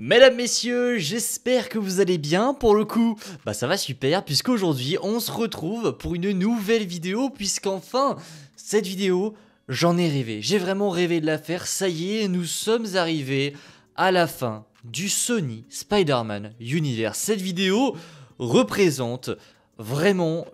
Mesdames, messieurs, j'espère que vous allez bien. Pour le coup, ça va super, puisqu'aujourd'hui on se retrouve pour une nouvelle vidéo, puisqu'enfin, cette vidéo, j'en ai rêvé. J'ai vraiment rêvé de la faire, ça y est, nous sommes arrivés à la fin du Sony Spider-Man Universe. Cette vidéo représente vraiment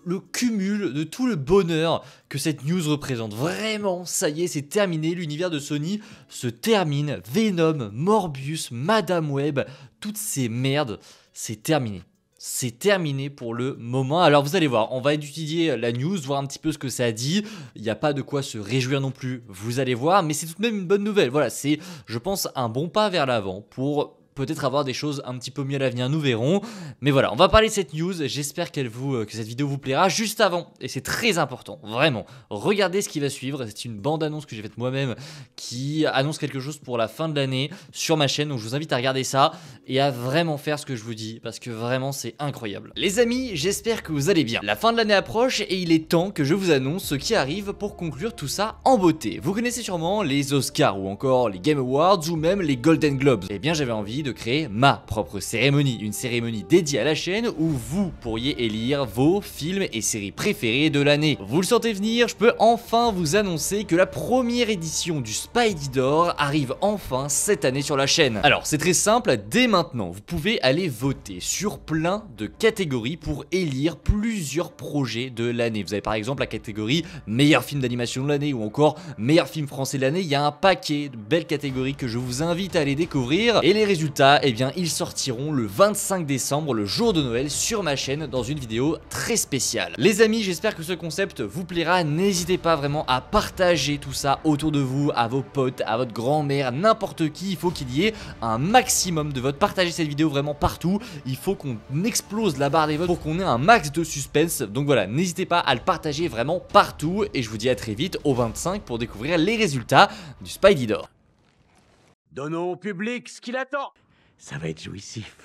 le cumul de tout le bonheur que cette news représente. Vraiment, ça y est, c'est terminé, l'univers de Sony se termine. Venom, Morbius, Madame Web, toutes ces merdes, c'est terminé. C'est terminé pour le moment. Alors vous allez voir, on va étudier la news, voir un petit peu ce que ça dit. Il n'y a pas de quoi se réjouir non plus, vous allez voir, mais c'est tout de même une bonne nouvelle. Voilà, c'est, je pense, un bon pas vers l'avant pour peut-être avoir des choses un petit peu mieux à l'avenir, nous verrons. Mais voilà, on va parler de cette news, j'espère que cette vidéo vous plaira. Juste avant, et c'est très important, vraiment, regardez ce qui va suivre. C'est une bande-annonce que j'ai faite moi-même qui annonce quelque chose pour la fin de l'année sur ma chaîne. Donc je vous invite à regarder ça et à vraiment faire ce que je vous dis, parce que vraiment c'est incroyable. Les amis, j'espère que vous allez bien. La fin de l'année approche et il est temps que je vous annonce ce qui arrive pour conclure tout ça en beauté. Vous connaissez sûrement les Oscars ou encore les Game Awards ou même les Golden Globes. Eh bien j'avais envie de créer ma propre cérémonie, une cérémonie dédiée à la chaîne où vous pourriez élire vos films et séries préférés de l'année. Vous le sentez venir, je peux enfin vous annoncer que la première édition du Spidey d'Or arrive enfin cette année sur la chaîne. Alors c'est très simple, dès maintenant vous pouvez aller voter sur plein de catégories pour élire plusieurs projets de l'année. Vous avez par exemple la catégorie meilleur film d'animation de l'année ou encore meilleur film français de l'année. Il y a un paquet de belles catégories que je vous invite à aller découvrir et les résultats, eh bien, ils sortiront le 25 décembre, le jour de Noël, sur ma chaîne dans une vidéo très spéciale. Les amis, j'espère que ce concept vous plaira. N'hésitez pas vraiment à partager tout ça autour de vous, à vos potes, à votre grand-mère, n'importe qui. Il faut qu'il y ait un maximum de votes. Partagez cette vidéo vraiment partout. Il faut qu'on explose la barre des votes pour qu'on ait un max de suspense. Donc voilà, n'hésitez pas à le partager vraiment partout. Et je vous dis à très vite au 25 pour découvrir les résultats du Spidey d'Or. Donnons au public ce qu'il attend. Ça va être jouissif.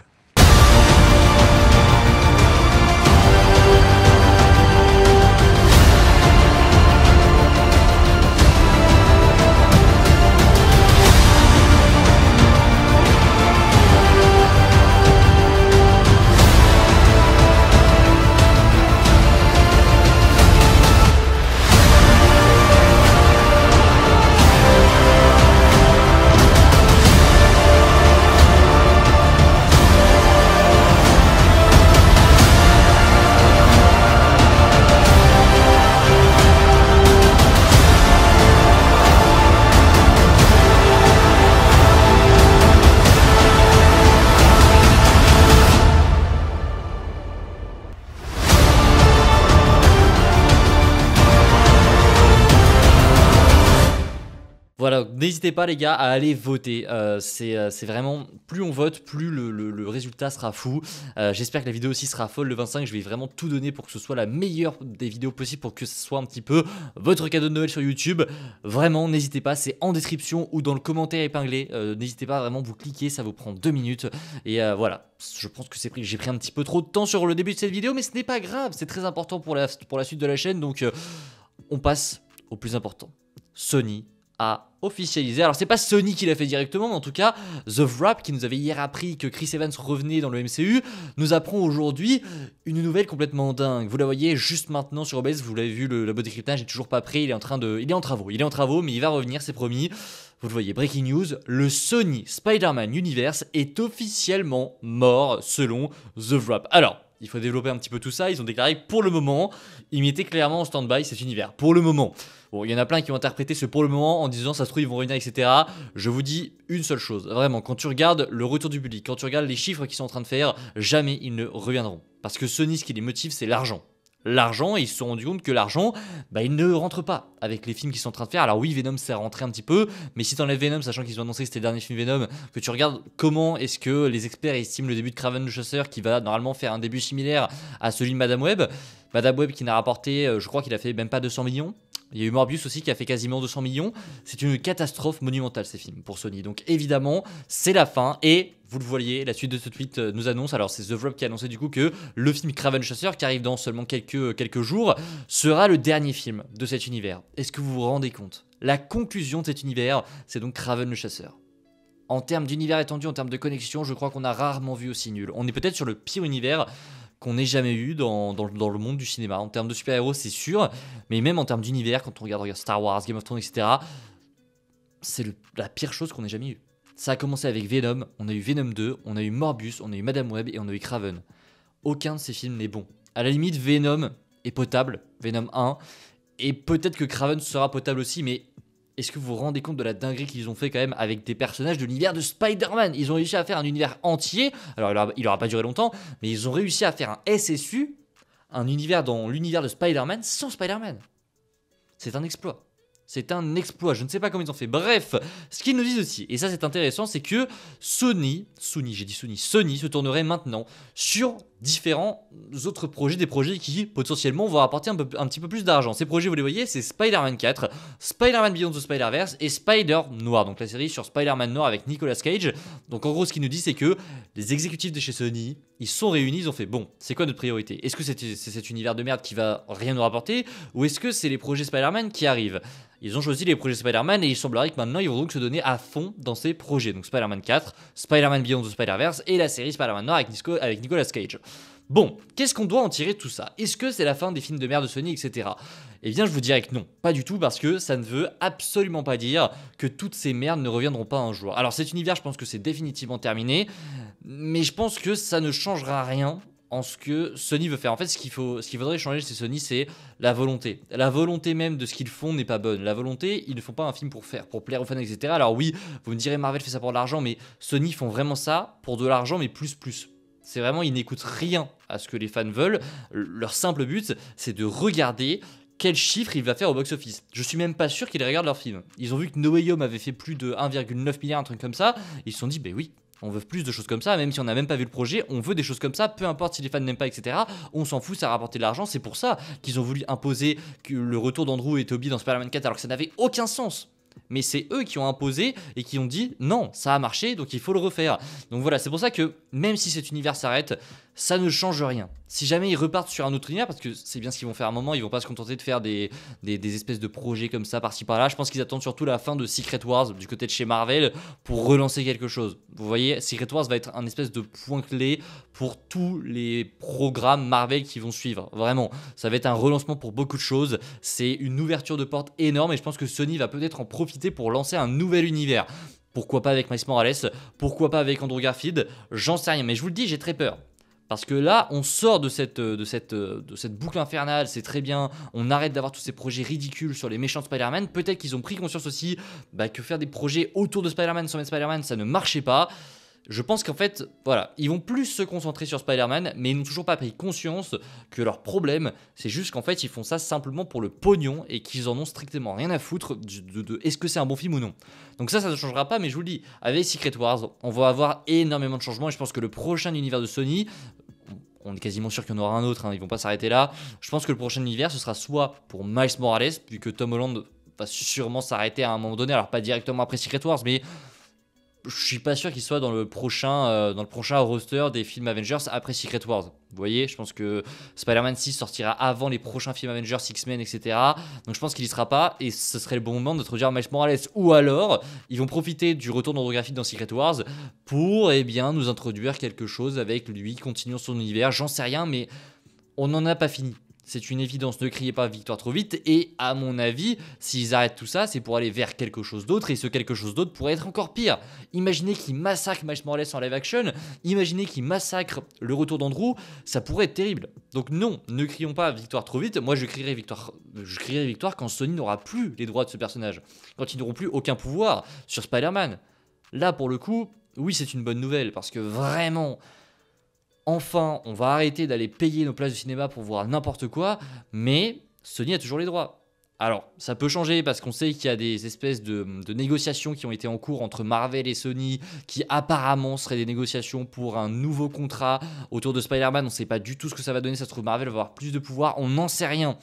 Voilà, n'hésitez pas les gars à aller voter, c'est vraiment, plus on vote, plus le résultat sera fou. J'espère que la vidéo aussi sera folle le 25, je vais vraiment tout donner pour que ce soit la meilleure des vidéos possibles, pour que ce soit un petit peu votre cadeau de Noël sur YouTube. Vraiment, n'hésitez pas, c'est en description ou dans le commentaire épinglé, n'hésitez pas, vraiment, vous cliquez, ça vous prend 2 minutes. Et voilà, je pense que j'ai pris un petit peu trop de temps sur le début de cette vidéo, mais ce n'est pas grave, c'est très important pour la suite de la chaîne, donc on passe au plus important. Sony a officialisé, alors c'est pas Sony qui l'a fait directement, mais en tout cas The Wrap, qui nous avait hier appris que Chris Evans revenait dans le MCU, nous apprend aujourd'hui une nouvelle complètement dingue. Vous la voyez juste maintenant sur OBS, vous l'avez vu, le beau décryptage n'est toujours pas prêt, il est en travaux, mais il va revenir, c'est promis. Vous le voyez, breaking news, le Sony Spider-Man Universe est officiellement mort selon The Wrap. Alors, il faut développer un petit peu tout ça. Ils ont déclaré que pour le moment, ils mettaient clairement en stand-by cet univers. Pour le moment. Bon, il y en a plein qui ont interprété ce pour le moment en disant ça se trouve ils vont revenir, etc. Je vous dis une seule chose, vraiment, quand tu regardes le retour du public, quand tu regardes les chiffres qu'ils sont en train de faire, jamais ils ne reviendront. Parce que Sony, ce qui les motive, c'est l'argent. L'argent, et ils se sont rendus compte que l'argent, il ne rentre pas avec les films qu'ils sont en train de faire. Alors oui, Venom, c'est rentré un petit peu, mais si t'enlèves Venom, sachant qu'ils ont annoncé que c'était le dernier film Venom, que tu regardes comment est-ce que les experts estiment le début de Kraven le Chasseur, qui va normalement faire un début similaire à celui de Madame Web. Madame Web qui n'a rapporté, je crois qu'il a fait même pas 200 millions. Il y a eu Morbius aussi qui a fait quasiment 200 millions. C'est une catastrophe monumentale ces films pour Sony. Donc évidemment, c'est la fin. Et vous le voyez, la suite de ce tweet nous annonce, alors c'est The Wrap qui a annoncé du coup que le film Kraven le Chasseur, qui arrive dans seulement quelques jours, sera le dernier film de cet univers. Est-ce que vous vous rendez compte? La conclusion de cet univers, c'est donc Kraven le Chasseur. En termes d'univers étendu, en termes de connexion, je crois qu'on a rarement vu aussi nul. On est peut-être sur le pire univers qu'on ait jamais eu dans le monde du cinéma. En termes de super-héros, c'est sûr, mais même en termes d'univers, quand on regarde Star Wars, Game of Thrones, etc., c'est la pire chose qu'on ait jamais eue. Ça a commencé avec Venom, on a eu Venom 2, on a eu Morbius, on a eu Madame Web et on a eu Kraven. Aucun de ces films n'est bon. À la limite, Venom est potable, Venom 1, et peut-être que Kraven sera potable aussi, mais est-ce que vous vous rendez compte de la dinguerie qu'ils ont fait quand même avec des personnages de l'univers de Spider-Man? Ils ont réussi à faire un univers entier, alors il aura pas duré longtemps, mais ils ont réussi à faire un SSU, un univers dans l'univers de Spider-Man sans Spider-Man. C'est un exploit. C'est un exploit, je ne sais pas comment ils ont fait. Bref, ce qu'ils nous disent aussi, et ça c'est intéressant, c'est que Sony se tournerait maintenant sur différents autres projets, des projets qui potentiellement vont apporter un petit peu plus d'argent. Ces projets, vous les voyez, c'est Spider-Man 4, Spider-Man Beyond the Spider-Verse et Spider-Noir, donc la série sur Spider-Man Noir avec Nicolas Cage. Donc en gros, ce qu'il nous dit, c'est que les exécutifs de chez Sony, ils sont réunis, ils ont fait, bon, c'est quoi notre priorité? Est-ce que c'est cet univers de merde qui va rien nous rapporter, ou est-ce que c'est les projets Spider-Man qui arrivent? Ils ont choisi les projets Spider-Man et il semblerait que maintenant ils vont donc se donner à fond dans ces projets. Donc Spider-Man 4, Spider-Man Beyond the Spider-Verse et la série Spider-Man Noir avec Nicolas Cage. Bon, qu'est-ce qu'on doit en tirer de tout ça? Est-ce que c'est la fin des films de merde de Sony, etc.? Eh bien, je vous dirais que non, pas du tout, parce que ça ne veut absolument pas dire que toutes ces merdes ne reviendront pas un jour. Alors cet univers, je pense que c'est définitivement terminé, mais je pense que ça ne changera rien en ce que Sony veut faire. En fait, ce qu'il faudrait changer chez Sony, c'est la volonté. La volonté même de ce qu'ils font n'est pas bonne. La volonté, ils ne font pas un film pour plaire aux fans, etc. Alors oui, vous me direz Marvel fait ça pour de l'argent, mais Sony font vraiment ça pour de l'argent, mais plus. C'est vraiment, ils n'écoutent rien à ce que les fans veulent. Leur simple but, c'est de regarder quel chiffre il va faire au box-office. Je suis même pas sûr qu'ils regardent leur film. Ils ont vu que No Way Home avait fait plus de 1,9 milliard, un truc comme ça. Ils se sont dit, ben oui, on veut plus de choses comme ça, même si on n'a même pas vu le projet, on veut des choses comme ça, peu importe si les fans n'aiment pas, etc. On s'en fout, ça a rapporté de l'argent. C'est pour ça qu'ils ont voulu imposer le retour d'Andrew et Tobey dans Spider-Man 4 alors que ça n'avait aucun sens. Mais c'est eux qui ont imposé et qui ont dit non, ça a marché, donc il faut le refaire. Donc voilà, c'est pour ça que même si cet univers s'arrête, ça ne change rien. Si jamais ils repartent sur un autre univers, parce que c'est bien ce qu'ils vont faire à un moment, ils vont pas se contenter de faire des espèces de projets comme ça par-ci par-là. Je pense qu'ils attendent surtout la fin de Secret Wars du côté de chez Marvel pour relancer quelque chose. Vous voyez, Secret Wars va être un espèce de point clé pour tous les programmes Marvel qui vont suivre. Vraiment, ça va être un relancement pour beaucoup de choses. C'est une ouverture de porte énorme et je pense que Sony va peut-être en profiter pour lancer un nouvel univers. Pourquoi pas avec Miles Morales? Pourquoi pas avec Andrew Garfield? J'en sais rien, mais je vous le dis, j'ai très peur. Parce que là, on sort de cette boucle infernale, c'est très bien, on arrête d'avoir tous ces projets ridicules sur les méchants de Spider-Man. Peut-être qu'ils ont pris conscience aussi que faire des projets autour de Spider-Man sans mettre Spider-Man, ça ne marchait pas. Je pense qu'en fait, voilà, ils vont plus se concentrer sur Spider-Man, mais ils n'ont toujours pas pris conscience que leur problème, c'est juste qu'en fait, ils font ça simplement pour le pognon et qu'ils en ont strictement rien à foutre de est-ce que c'est un bon film ou non. Donc ça ne changera pas, mais je vous le dis, avec Secret Wars, on va avoir énormément de changements et je pense que le prochain univers de Sony, on est quasiment sûr qu'il y en aura un autre, ils vont pas s'arrêter là. Je pense que le prochain univers, ce sera soit pour Miles Morales, vu que Tom Holland va sûrement s'arrêter à un moment donné, alors pas directement après Secret Wars, mais je suis pas sûr qu'il soit dans le prochain roster des films Avengers après Secret Wars. Vous voyez, je pense que Spider-Man 6 sortira avant les prochains films Avengers, X-Men, etc. Donc je pense qu'il y sera pas et ce serait le bon moment d'introduire Miles Morales. Ou alors, ils vont profiter du retour d'Andrew Garfield dans Secret Wars pour nous introduire quelque chose avec lui, continuer son univers. J'en sais rien, mais on n'en a pas fini. C'est une évidence, ne criez pas victoire trop vite. Et à mon avis, s'ils arrêtent tout ça, c'est pour aller vers quelque chose d'autre. Et ce quelque chose d'autre pourrait être encore pire. Imaginez qu'ils massacrent Miles Morales en live action. Imaginez qu'ils massacrent le retour d'Andrew. Ça pourrait être terrible. Donc non, ne crions pas victoire trop vite. Moi, je crierai victoire quand Sony n'aura plus les droits de ce personnage. Quand ils n'auront plus aucun pouvoir sur Spider-Man. Là, pour le coup, oui, c'est une bonne nouvelle. Parce que vraiment... Enfin, on va arrêter d'aller payer nos places de cinéma pour voir n'importe quoi, mais Sony a toujours les droits. Alors, ça peut changer parce qu'on sait qu'il y a des espèces de négociations qui ont été en cours entre Marvel et Sony, qui apparemment seraient des négociations pour un nouveau contrat autour de Spider-Man. On ne sait pas du tout ce que ça va donner, ça se trouve Marvel va avoir plus de pouvoir, on n'en sait rien.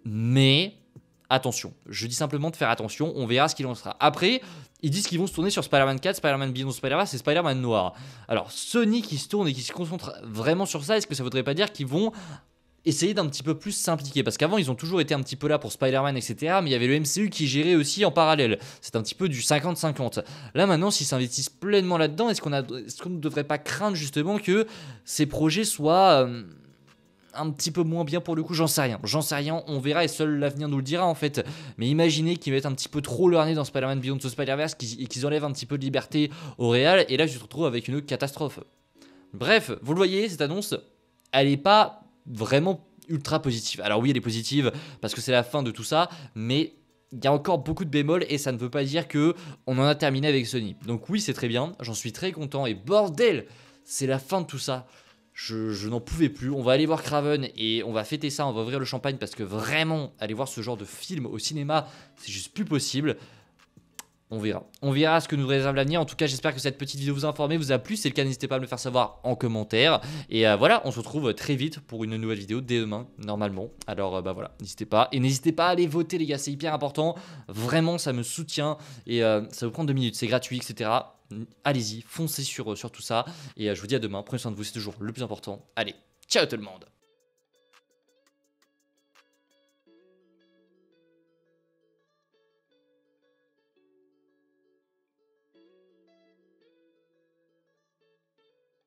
Mais... attention, je dis simplement de faire attention, on verra ce qu'il en sera. Après, ils disent qu'ils vont se tourner sur Spider-Man 4, Spider-Man Beyond Spider-Verse et Spider-Man Noir. Alors, Sony qui se tourne et qui se concentre vraiment sur ça, est-ce que ça voudrait pas dire qu'ils vont essayer d'un petit peu plus s'impliquer. Parce qu'avant, ils ont toujours été un petit peu là pour Spider-Man, etc. Mais il y avait le MCU qui gérait aussi en parallèle. C'est un petit peu du 50-50. Là, maintenant, s'ils s'investissent pleinement là-dedans, est-ce qu'on ne devrait pas craindre justement que ces projets soient un petit peu moins bien pour le coup? J'en sais rien, on verra et seul l'avenir nous le dira en fait. Mais imaginez qu'ils mettent un petit peu trop leur nez dans Spider-Man Beyond the Spider-Verse et qu'ils enlèvent un petit peu de liberté au réal, et là, je te retrouve avec une catastrophe. Bref, vous le voyez, cette annonce, elle est pas vraiment ultra positive. Alors oui, elle est positive parce que c'est la fin de tout ça, mais il y a encore beaucoup de bémols et ça ne veut pas dire que on en a terminé avec Sony. Donc oui, c'est très bien, j'en suis très content et bordel, c'est la fin de tout ça. Je n'en pouvais plus. On va aller voir Kraven et on va fêter ça, on va ouvrir le champagne parce que vraiment, aller voir ce genre de film au cinéma, c'est juste plus possible. On verra ce que nous réserve l'avenir. En tout cas, j'espère que cette petite vidéo vous a informé, vous a plu. Si c'est le cas, n'hésitez pas à me le faire savoir en commentaire. Et voilà, on se retrouve très vite pour une nouvelle vidéo dès demain, normalement. Alors bah voilà, n'hésitez pas. Et n'hésitez pas à aller voter, les gars, c'est hyper important. Vraiment, ça me soutient. Et ça vous prend 2 minutes, c'est gratuit, etc. Allez-y, foncez sur tout ça. Et je vous dis à demain. Prenez soin de vous, c'est toujours le plus important. Allez, ciao tout le monde.